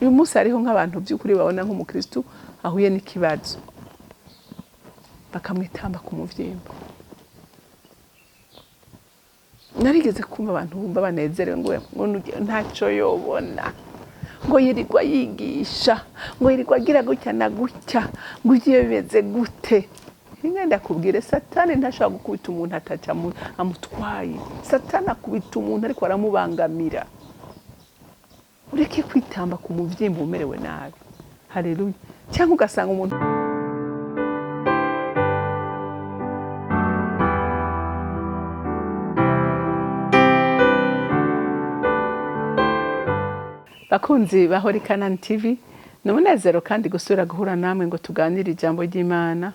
uyu munsi hariho nk'abantu by'ukuri babona nk'umukristo ahuye n'ikibazo bakamwitamba ku muvyimba. Narigeze kumva abantu bumva banezerewe ngo ntacyo yobona, ngo yirirwa yigisha, ngo yirirwa agira gutya na gutya, ngo ugiye bimeze gute. Ingenda kubwire Satani ntashaka gukubita umuntu ataca amutwaye. Satani akubita umuntu ariko aramubangamira. Ureke kwitamba ku muvyimba umerewe nabi. Haleluya. Cyangwa ugasanga umuntu bakunzi bahori CANAAN TV, numunezero kandi gusura guhura namwe ngo tuganire ijambo ry'Imana.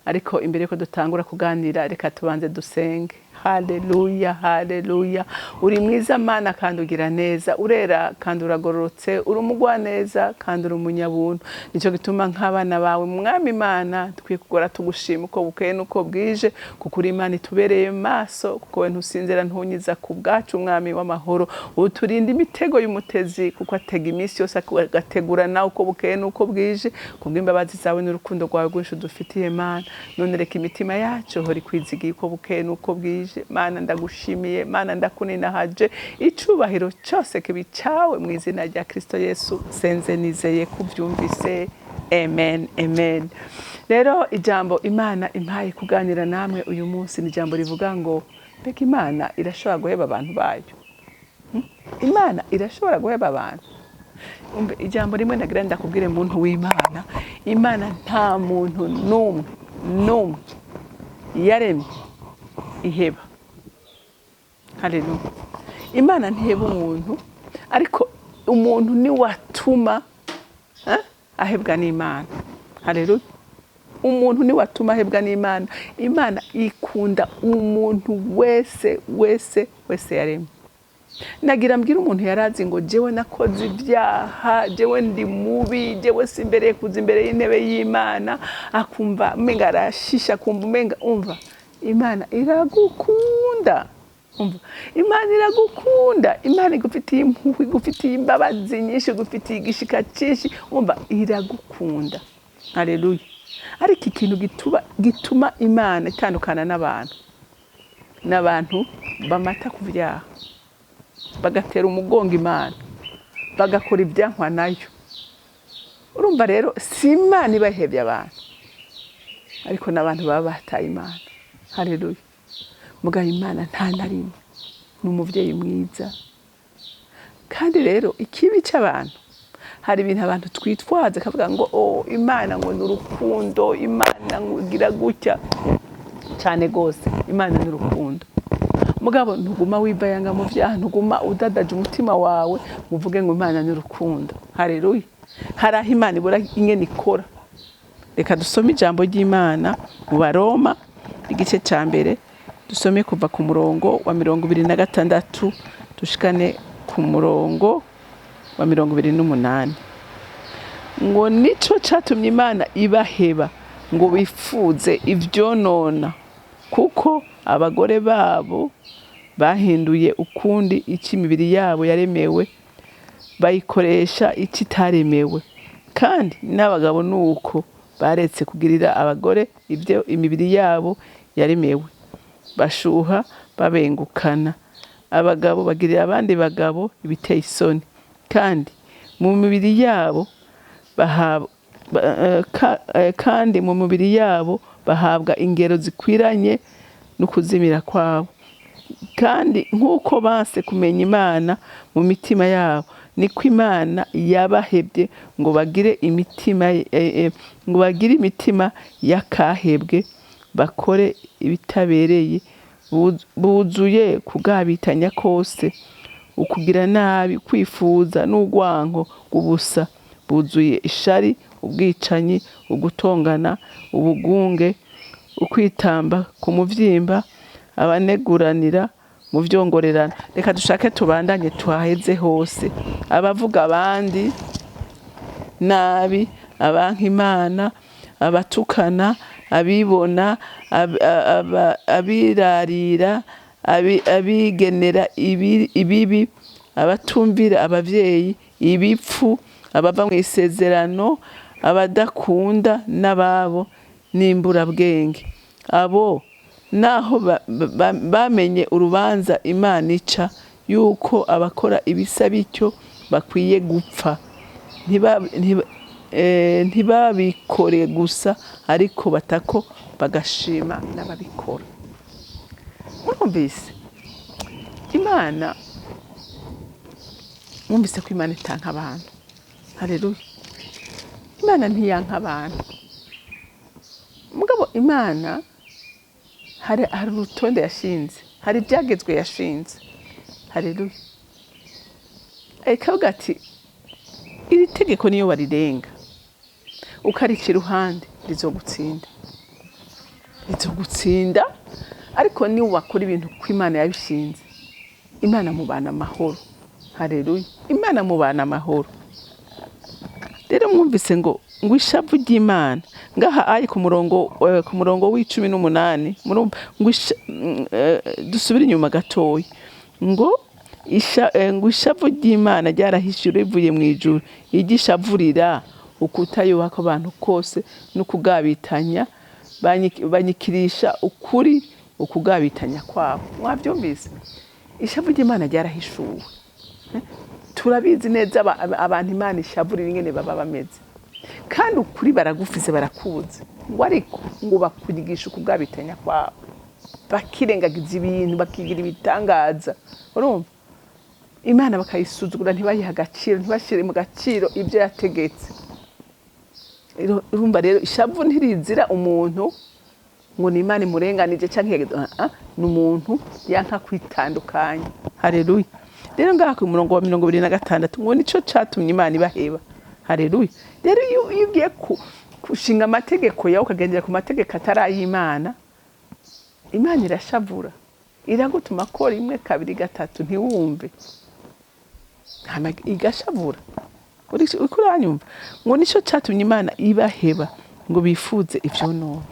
Ariko imbere ko dutangura kuganira reka tubanze dusenge. Haleluya, haleluya. Uri mwiza Mana kandi ugira neza, urera kandi uragororotse, uri umugwa neza kandi uri umunyabuntu. Nico gituma nk'abana bawe mwami Imana tukwiye kugora tugushima uko bukeye nuko bwije, kuko uri Imana itubereye maso, kuko we ntusinzira ntunyiza ku bwacu mwami w'amahoro. Uturinda imitego y'umutezi, kuko atega iminsi yose agategura nawe uko bukeye nuko bwije, kubw'imbabazi zawe n'urukundo rwawe rwinshi dufitiye Mana. None reka imitima yacu hori kwizigiye uko bukeye nuko bwije. Mana ndagushimiye, Mana ndakuninahaje, icubahiro cyose kibi cyawe mu izina rya Kristo Yesu senze nizeye kubyumvise. Amen, amen. Rero ijambo Imana impaye kuganira namwe uyu munsi ni ijambo rivuga ngo mbega Imana irashobora guheba abantu bayo. Imana irashobora guheba abantu. Ijambo rimwe nagira ndakubwire muntu w'Imana, Imana nta muntu numwe yaremye iheba. Haleluya. Imana ntiheba umuntu, ariko umuntu ni watuma ahebwa n'Imana. Haleluya. Umuntu ni watuma ahebwa n'Imana. Imana ikunda umuntu wese yaremye. Nagira mbwira umuntu yarazi ngo jewe nakoze ibyaha, jewe ndi mubi, jewe simbereye kuza imbere y'intebe y'Imana, akumva menga arashisha, kumva menga umva Imana iragukunda. Umva Imana iragukunda. Imana igufitiye impuhwe, igufitiye imbabazi nyinshi, igufitiye igishika cyinshi. Umva iragukunda. Haleluya. Ariko ikintu gituma Imana itandukana n'abantu bamata ku byaha, bagatera umugongo Imana, bagakora ibyankwa nayo. Urumva rero si Imana ibahebye abantu, ariko n'abantu baba bataye Imana. Haleluya. Muga Imana nta narimwe, ni umuvyeyi mwiza. Kandi rero ikibi cy'abantu, hari ibintu abantu twitwaza kavuga ngo Imana ngo n'urukundo, Imana ngugira gutya cyane gose. Imana n'urukundo. Mugabo ntuguma wibayanga mu byaha, ntuguma udadaje umutima wawe muvuge ngo Imana n'urukundo. Haleluya. Haraho Imana ibura ingene ikora. Reka dusome ijambo ry'Imana mu Baroma igice cya mbere, dusome kuva ku murongo wa 26 dushikane ku murongo wa 28. Ngo nico catumye Imana ibaheba ngo bifuze ivyonona, kuko abagore babo bahinduye ukundi iki imibiri yabo yaremewe, bayikoresha iki itaremewe. Kandi n'abagabo nuko baretse kugirira abagore ibyo imibiri yabo yaremewe, bashuha babengukana. Abagabo bagirira abandi bagabo ibiteye isoni, kandi mu mibiri yabo bahabwa ingero zikwiranye n'ukuzimira kwabo. Kandi nk'uko banse kumenya Imana mu mitima yabo, niko Imana yabahebye ngo bagire imitima yakahebwe, bakore ibitabereye, buzuye kugabitanya kose, ukugira nabi, kwifuza n'ugwanko ubusa, buzuye ishari, ubwicanyi, ugutongana, ubugunge, ukwitamba ku muvyimba, abaneguranira mu vyongorerana. Reka dushake tubandanye tuhaheze hose. Abavuga abandi nabi, abanka Imana, abatukana, abibona, abirarira, abigenera ibibi, abatumvira abavyeyi, ibipfu, abava mu isezerano, abadakunda n'ababo n'imburabwenge. Abo naho bamenye urubanza Imana ica yuko abakora ibisa bityo bakwiye gupfa. Ntibabikore gusa ariko batako bagashima n'ababikora. Mwumvise Imana, mwumvise ko Imana itanka abantu. Haleluya. Imana ntiyanka abantu. Mugabo Imana hari urutonde yashinze, hari ibyagezwe yashinze. Haleluya. Ikavuga ati iri tegeko niyo warirenga ukarica iruhande rizogutsinda, ariko ni wakora ibintu ko Imana yabishinze, Imana mubana amahoro. Haleluya. Imana mubana amahoro. Rero mwumvise ngo ishavu ry'Imana ngaha ari ku murongo w'18 ngo dusubire inyuma gatoya ngo ishavu ry'Imana ryarahishyuwe rivuye mu ijuru, igishavurira ukutayubaha abantu kose no kugabitanya, banyikirisha ukuri ukugabitanya kwabo. Mwabyumvise? Ishavu ry'Imana ryarahishuwe. Turabizi neza abantu Imana ishavurira ingene baba bameze, kandi ukuri baragufize barakubuze, ngo ariko ngo bakugigisha ukugabitanya kwabo, bakirengagiza ibintu, bakigira ibitangaza. Urumva? Imana bakayisuzugura, ntibayiha agaciro, ntibashire mu gaciro ibyo yategetse. Urumva rero ishavu ntirizira umuntu ngo ni Imana imurenganije cyangwa ni umuntu yanka kwitandukanya. Haleluya. Rero ngaha ku murongo wa 26 ngo nico catumye Imana ibaheba. Haleluya. Rero iyo ugiye kushinga amategeko yawe ukagendera ku mategeko ataray'Imana, Imana irashavura, iragutuma kora 1, 2, 3 ntiwumve, igashavura. Uriko uranyumva? Ngo nico catumye Imana ibaheba ngo bifuze ivyo none.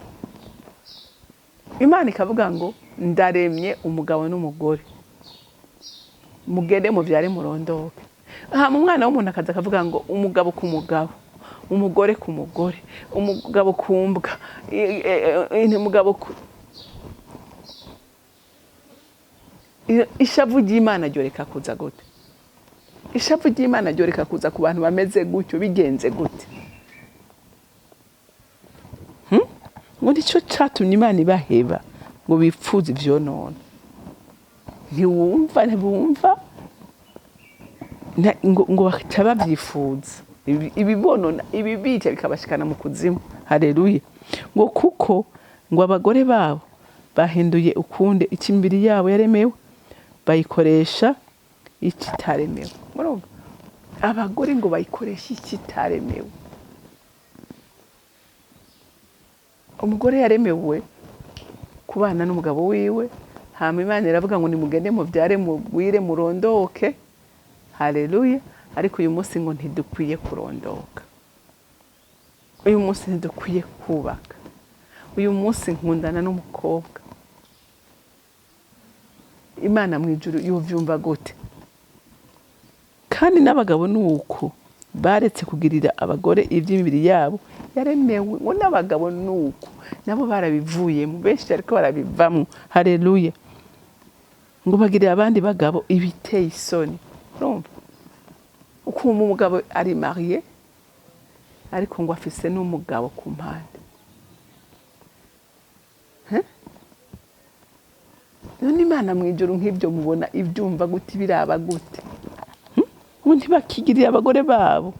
Imana ikavuga ngo ndaremye umugabo n'umugore, mugende muvyare murondoke. Mu mwana w'umuntu akaza akavuga ngo umugabo ku mugabo, umugore ku mugore, umugabo ku mbwa, umugabo ku... Ishavu ry'Imana ryoreka kuza gute? Ishavu ry'Imana ryoreka kuza ku bantu bameze gutyo, bigenze gute? Ngo nico catumye Imana ibaheba ngo bipfuze ivyo none. Ntibumva ngo baca babyifuza ibibonona, ibibica bikabashikana mu kuzimu. Haleluya. Ngo kuko ngo abagore babo bahinduye ukunde ikimbiri yabo yaremewe, bayikoresha ikitaremewe. Murumva? Abagore ngo bayikoresha ikitaremewe. Umugore yaremewe kubana n'umugabo wiwe, hama Imana iravuga ngo nimugende muvyare mugwire murondoke. Haleluya. Ariko uyu munsi ngo ntidukwiye kurondoka, uyu munsi ntidukwiye kubaka, uyu munsi nkundana n'umukobwa. Imana mu ijuru yovyumva gute? Kandi n'abagabo nuko baretse kugirira abagore ivy'imibiri yabo yaremewe, ngo n'abagabo nuko nabo barabivuyemo, benshi ariko barabivamwo. Haleluya. Ngo bagirira abandi bagabo ibiteye isoni. Urumva? Uko umugabo ari marié ariko ngo afise n'umugabo ku mpande. None Imana mu ijuru nk'ibyo mubona ibyumva gute, biraba gute? Ngo ntibakigirira abagore babo,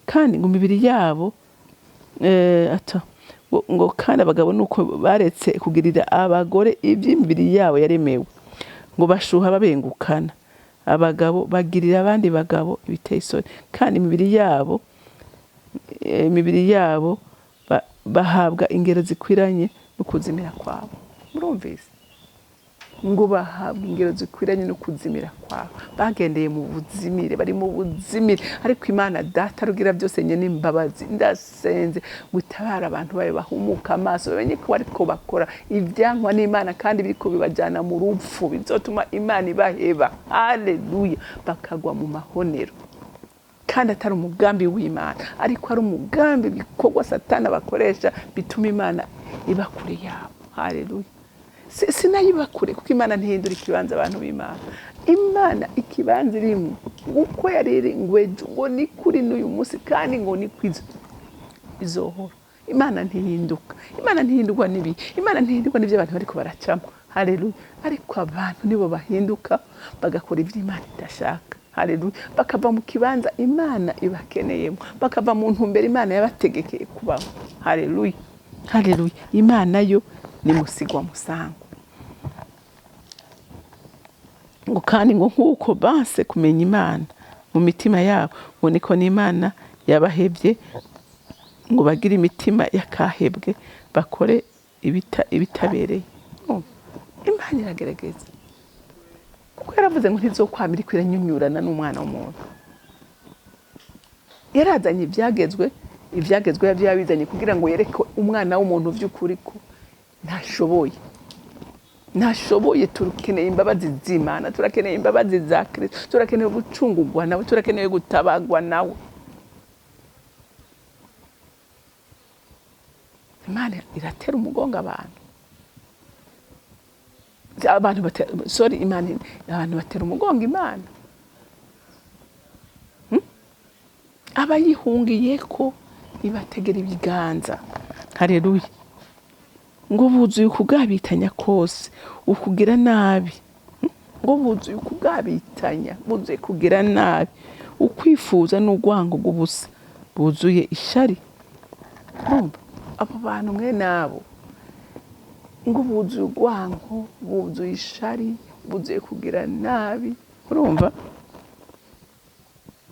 kandi ngo imibiri yabo ngo kandi abagabo nuko baretse kugirira abagore iby'imibiri yabo yaremewe, ngo bashuha babengukana. Abagabo bagirira abandi bagabo ibiteye isoni, kandi imibiri yabo bahabwa ingero zikwiranye no kuzimira kwabo. Murumvise? Ngo bahabwa ingero zikwiranye no kuzimira kwabo, bagendeye mu buzimire, bari mu buzimire. Ariko Imana Data rugira byose nyene imbabazi, ndasenze gutabara abantu bayo bahumuka amaso, bamenye ko ariko bakora ibyankwa n'Imana kandi biriko bibajana mu rupfu, bizotuma Imana ibaheba. Haleluya. Bakagwa mu mahonero. kandi atari umugambi w'Imana, ariko ari umugambi bikorwa Satani bakoresha bituma Imana iba kure yabo. Haleluya. Sinayibakure kuko Imana ntihindura ikibanza abantu b'Imana. Imana ikibanza irimo uko yariri ngwejo ngo ni kuri n'uyu munsi kandi ngo ni kwizo izohora. Imana ntihinduka. Imana ntihindurwa nibi. Imana ntihindurwa n'ibyo abantu bariko baracamo. Haleluya. Ariko abantu nibo bahinduka bagakora ibyo Imana idashaka. Haleluya. Bakava mu kibanza Imana ibakeneyemo, bakava mu ntumbero Imana yabategekeye kubaho. Haleluya. Haleluya. Imana yo ni musigwa musango. Ngo kandi ngo nkuko banse kumenya Imana mu mitima yabo, ngo niko n'Imana yabahevye ngo bagire imitima yakahebwe bakore ibitabereye. Imana iragerageza kuko yaravuze ngo ntizokwamira kwiranyunyurana n'umwana w'umuntu. Yarazanye ibyagezwe yabizanye kugira ngo yereke umwana w'umuntu by'ukuri ko ntashoboye. Turakeneye imbabazi z'Imana, turakeneye imbabazi za Kristo, turakeneye gucungurwa nawe, turakeneye gutabagwa nawe. Imana iratera umugongo abantu. Abantu batera umugongo Imana. Abayihungiye ko ibategera ibiganza. Haleluya. Ngo buzuye ukugabitanya kose, ukugira nabi. Ngo buzuye ukugabitanya, buzuye kugira nabi, ukwifuza n'ugwango gubusa, buzuye ishari. Abo bantu mwe nabo ngo buzuye ugwango, buzuye ishari, buzuye kugira nabi. Urumva?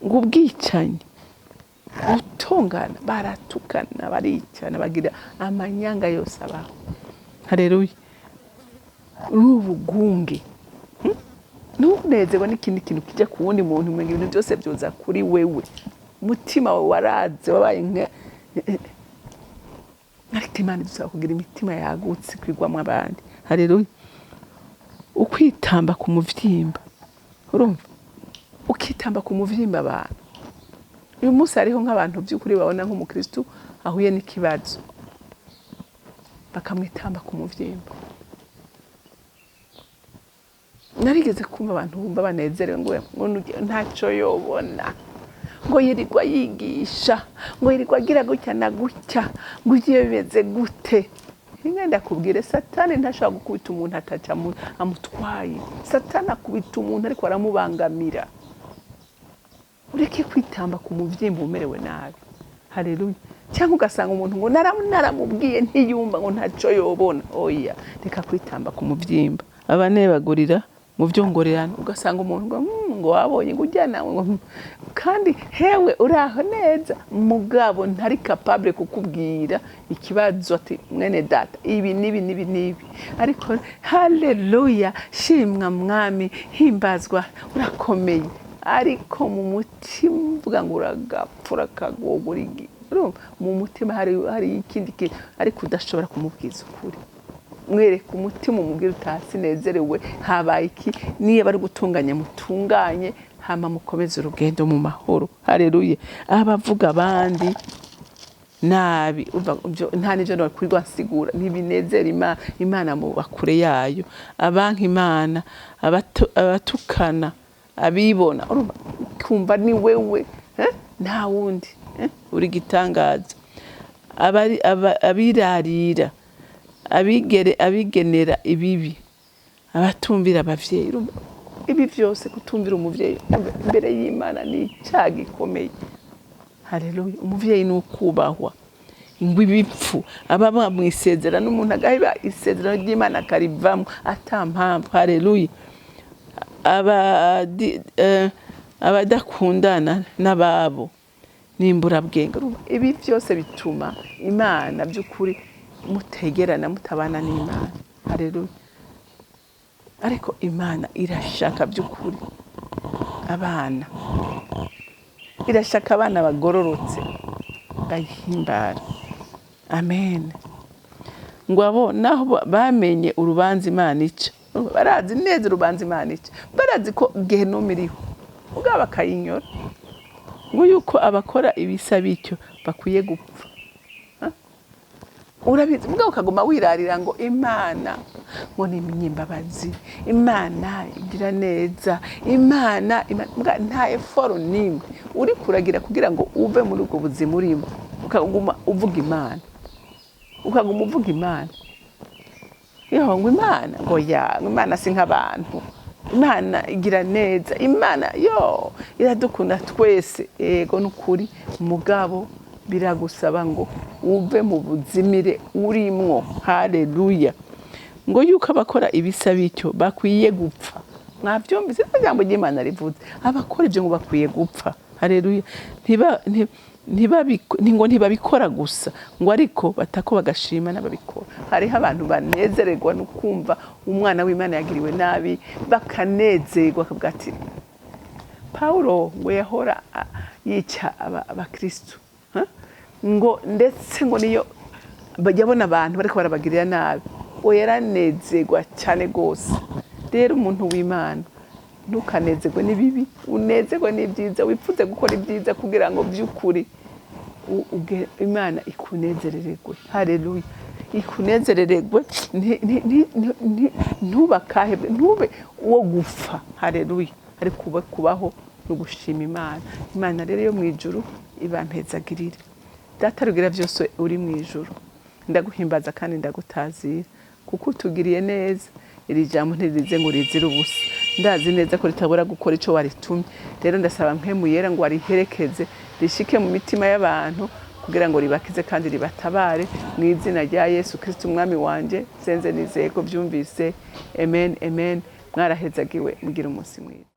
Ngo ubwicanyi, utongana, baratukana, baricana, bagira amanyanga yose abaho. Haleluya. Urubugunge. Ntunezerwa n'ikindi kintu kijya ku wundi muntu, mwe ibintu byose byoza kuri wewe. Mutima wawe waraze wabaye nka ariko Imana dusaba kugira imitima yagutse kwigwamo abandi. Haleluya. Ukwitamba ku muvyimba. Urumva? Ukitamba ku muvyimba abantu. Uyu munsi hariho nk'abantu by'ukuri babona nk'umukristo ahuye n'ikibazo bakamwitamba ku muvyimba. Narigeze kumva abantu bumva banezerewe ngo ntaco yobona, ngo yirirwa yigisha, ngo yirirwa agira gutya na gutya, ngo ugiye bimeze gute. Ingenda kubwire Satani ntashaka gukubita umuntu ataca amutwaye. Satani akubita umuntu ariko aramubangamira. Ureke kwitamba ku muvyimba umerewe nabi. Haleluya. Cyangwa ugasanga umuntu ngo naramubwiye ntiyumva ngo ntaco yobona. Oya, reka kwitamba ku muvyimba. Abane bagurira mu vyongorerano, ugasanga umuntu ngo wabonye ngo ujya nawe ngo kandi hewe uraho neza, mugabo ntari capable kukubwira ikibazo ati mwene data ibi nibi. Ariko haleluya, shimwa mwami, himbazwa, urakomeye. Ariko mu mutima uvuga ngo uragapfura kagogura igi. Mu mutima hari ikindi kintu ariko udashobora kumubwiza ukuri. Mwereke umutima umubwira utasi nezerewe, habaye iki, niyo bari gutunganya mutunganye, hama mukomeze urugendo mu mahoro. Haleluya. Abavuga abandi nabi nta n'ibyo nokwirwa nsigura, ntibinezera Imana mu bakure yayo. Abanka Imana, abatukana, abibona, kumva ni wewe nta wundi uri gitangaza. Abirarira, abigenera ibibi, abatumvira abavyeyi. Ibi byose kutumvira umuvyeyi imbere y'Imana ni icyaha gikomeye. Haleluya. Umuvyeyi ni ukubahwa. Ingwi bipfu ababa mwisezerano n'umuntu agahiba isezerano ry'Imana karivamo atampamvu. Haleluya. Abadakundana n'ababo nimbura bwenge. Ibi byose bituma Imana by'ukuri mutegerana, mutabana n'Imana. Haleluya. Ariko Imana irashaka by'ukuri abana, irashaka abana bagororotse bayihimbara. Amen. Ngo abo naho bamenye urubanza Imana ica, barazi neza urubanza Imana ica, barazi ko Gehinomu iriho, ubwo bakayinyora. ngo yuko abakora ibisa bityo bakwiye gupfa. Urabizi mbwa ukaguma wirarira ngo Imana ngo ni imbabazi, Imana igira neza, Imana mbwa nta effort nimwe uri kuragira kugira ngo uve muri ubwo buzima urimo, ukaguma uvuga Imana, ukaguma uvuga Imana. Ngo Imana ngo ya Imana si nk'abantu, Imana igira neza, Imana yo iradukunda twese. Ego nukuri mugabo biragusaba ngo uve mu buzimire urimwo. Haleluya. Ngo yuko abakora ibisa bityo bakwiye gupfa. Mwavyumvise ijambo ry'Imana rivuze abakora ibyo ngo bakwiye gupfa. Haleluya. Ngo ntibabikora gusa ngo ariko batako bagashima n'ababikora. Hariho abantu banezererwa no kumva umwana w'Imana yagiriwe nabi, bakanezerwa akavuga ati Paulo we yahora yica abakristo, ngo ndetse ngo niyo yabona abantu bariko barabagirira nabi ngo yaranezerwa cyane gose. Rero umuntu w'Imana ntukanezerwe n'ibibi, unezerwe n'ibyiza, wipfuze gukora ibyiza kugira ngo by'ukuri Imana ikunezerererwe. Haleluya. Ikunezerererwe, ntubakahebwe, ntube uwo gupfa. Haleluya. Ariko kubaho no gushima Imana. Imana rero yo mu ijuru ibampezagirire. Data rugira byose uri mu ijuru, ndaguhimbaza kandi ndagutazira kuko utugiriye neza. Iri jambo ntirize ngo rizire ubusa, ndazi neza ko ritabura gukora ico waritumye. Rero ndasaba mpemu yera ngo wariherekeze rishike mu mitima y'abantu kugira ngo ribakize kandi ribatabare mu izina rya Yesu Kristo umwami wanje. Senze nizeye ko byumvise. Amen, amen. Mwarahezagiwe, mugira umunsi mwiza.